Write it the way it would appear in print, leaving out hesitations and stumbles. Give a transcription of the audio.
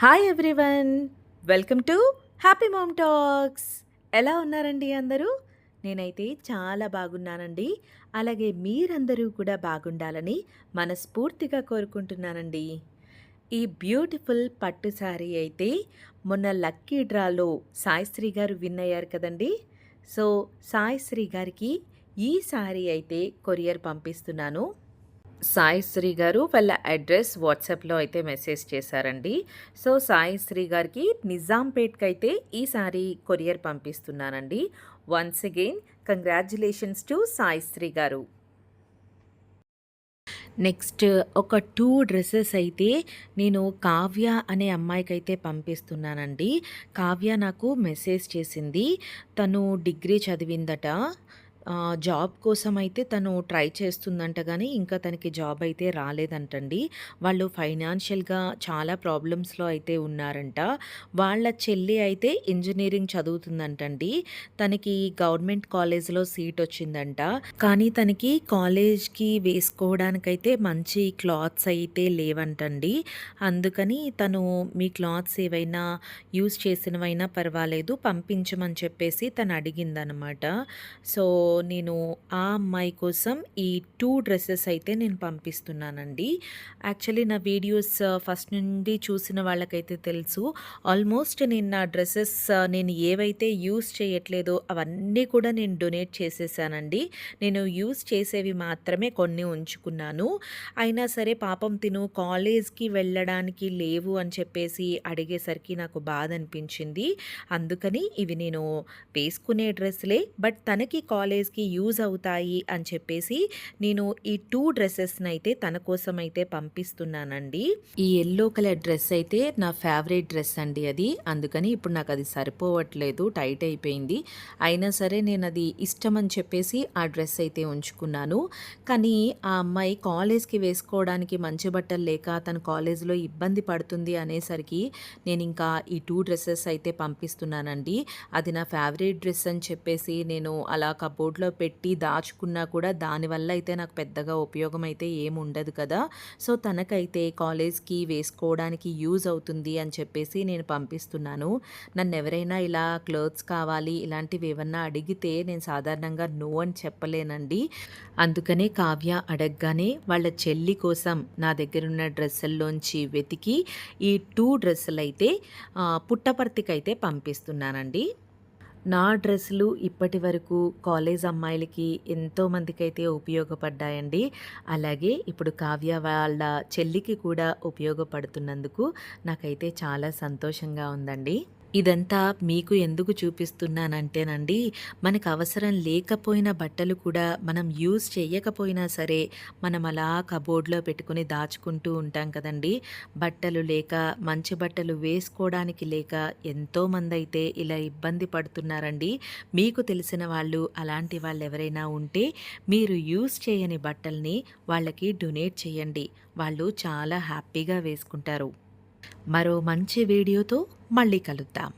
Hi everyone! Welcome to happy ma'am talks. ఎలా ఉన్నారండి అందరూ? నేనైతే చాలా బాగున్నానండి. అలాగే మీరందరూ కూడా బాగుండాలని మనస్ఫూర్తిగా కోరుకుంటున్నానండి. ఈ బ్యూటిఫుల్ పట్టు శారీ అయితే మొన్న లక్కీ డ్రాలో సాయిశ్రీ గారు విన్ అయ్యారు కదండీ! సో, సాయిశ్రీ గారికి ఈ శారీ అయితే కొరియర్ పంపిస్తున్నాను. సాయిశ్రీ గారు వాళ్ళ అడ్రస్ వాట్సాప్‌లో అయితే మెసేజ్ చేశారండి. సో, సాయిశ్రీ గారికి నిజాంపేట్‌కి అయితే ఈ సారీ కొరియర్ పంపిస్తున్నానండి. Once again congratulations to Saisri గారు. నెక్స్ట్ ఒక 2 డ్రెసెస్ అయితే నేను కావ్య అనే అమ్మాయికైతే పంపిస్తున్నానండి. కావ్య నాకు మెసేజ్ చేసింది. తను డిగ్రీ చదివిందట. జాబ్ కోసమైతే తను ట్రై చేస్తుందంట గానీ, ఇంకా తనకి జాబ్ అయితే రాలేదంటండి. వాళ్ళు ఫైనాన్షియల్‌గా చాలా ప్రాబ్లమ్స్‌లో అయితే ఉన్నారంట. వాళ్ళ చెల్లి అయితే ఇంజినీరింగ్ చదువుతుందంటండి. తనకి గవర్నమెంట్ కాలేజ్‌లో సీట్ వచ్చిందంట. కానీ తనకి కాలేజ్‌కి వేసుకోవడానికైతే మంచి క్లాత్స్ అయితే లేవంటండి. అందుకని తను మీ క్లాత్స్ ఏవైనా యూజ్ చేసినవైనా పర్వాలేదు పంపించమని చెప్పేసి తను అడిగిందనమాట. సో, నేను ఆ అమ్మాయి కోసం ఈ 2 డ్రెసెస్ అయితే నేను పంపిస్తున్నానండి. యాక్చువల్లీ నా వీడియోస్ ఫస్ట్ నుండి చూసిన వాళ్ళకైతే తెలుసు. ఆల్మోస్ట్ నేను నా డ్రెసెస్ నేను ఏవైతే యూజ్ చేయట్లేదో అవన్నీ కూడా నేను డొనేట్ చేసేసానండి. నేను యూజ్ చేసేవి మాత్రమే కొన్ని ఉంచుకున్నాను. అయినా సరే పాపం తిను కాలేజ్‌కి వెళ్ళడానికి లేవు అని చెప్పేసి అడిగేసరికి నాకు బాధ అనిపించింది. అందుకని ఇవి నేను వేసుకునే డ్రెస్‌లే బట్ తనకి కాలేజ్‌కి యూజ్ అవుతాయి అని చెప్పేసి నేను ఈ 2 డ్రెసెస్‌నైతే తన కోసం అయితే పంపిస్తున్నానండి. ఈ యెల్లో కలర్ డ్రెస్ అయితే నా ఫేవరెట్ డ్రెస్ అండి అది. అందుకని ఇప్పుడు నాకు అది సరిపోవట్లేదు, టైట్ అయిపోయింది. అయినా సరే నేను అది ఇష్టం అని చెప్పేసి ఆ డ్రెస్ అయితే ఉంచుకున్నాను. కానీ ఆ అమ్మాయి కాలేజ్‌కి వేసుకోవడానికి మంచి బట్టలు లేక తను కాలేజ్‌లో ఇబ్బంది పడుతుంది అనేసరికి నేను ఇంకా ఈ 2 డ్రెసెస్ అయితే పంపిస్తున్నానండి. అది నా ఫేవరెట్ డ్రెస్ అని చెప్పేసి నేను అలా కబోర్డ్‌లో పెట్టి దాచుకున్నా కూడా దానివల్ల అయితే నాకు పెద్దగా ఉపయోగం అయితే ఏముండదు కదా! సో, తనకైతే కాలేజ్‌కి వేసుకోవడానికి యూజ్ అవుతుంది అని చెప్పేసి నేను పంపిస్తున్నాను. నన్నెవరైనా ఇలా క్లోత్స్ కావాలి ఇలాంటివి ఏమన్నా అడిగితే నేను సాధారణంగా నో అని చెప్పలేనండి. అందుకనే కావ్య అడగగానే వాళ్ళ చెల్లి కోసం నా దగ్గరున్న డ్రెస్సుల్లోంచి వెతికి ఈ 2 డ్రెస్సులైతే పుట్టపర్తికైతే పంపిస్తున్నానండి. నా డ్రెస్సులు ఇప్పటి వరకు కాలేజ్ అమ్మాయిలకి ఎంతోమందికైతే ఉపయోగపడ్డాయండి. అలాగే ఇప్పుడు కావ్య వాళ్ళ చెల్లికి కూడా ఉపయోగపడుతున్నందుకు నాకైతే చాలా సంతోషంగా ఉందండి. ఇదంతా మీకు ఎందుకు చూపిస్తున్నానంటేనండి, మనకు అవసరం లేకపోయిన బట్టలు కూడా మనం యూజ్ చేయకపోయినా సరే, మనం అలా కబోర్డ్‌లో పెట్టుకొని దాచుకుంటూ ఉంటాం కదండీ! బట్టలు లేక, మంచి బట్టలు వేసుకోవడానికి లేక ఎంతోమందైతే ఇలా ఇబ్బంది పడుతున్నారండి. మీకు తెలిసిన వాళ్ళు, అలాంటి వాళ్ళెవరైనా ఉంటే, మీరు యూజ్ చేయని బట్టల్ని వాళ్ళకి డొనేట్ చేయండి. వాళ్ళు చాలా హ్యాపీగా వేసుకుంటారు. మరో మంచి వీడియోతో మళ్ళీ కలుద్దాం.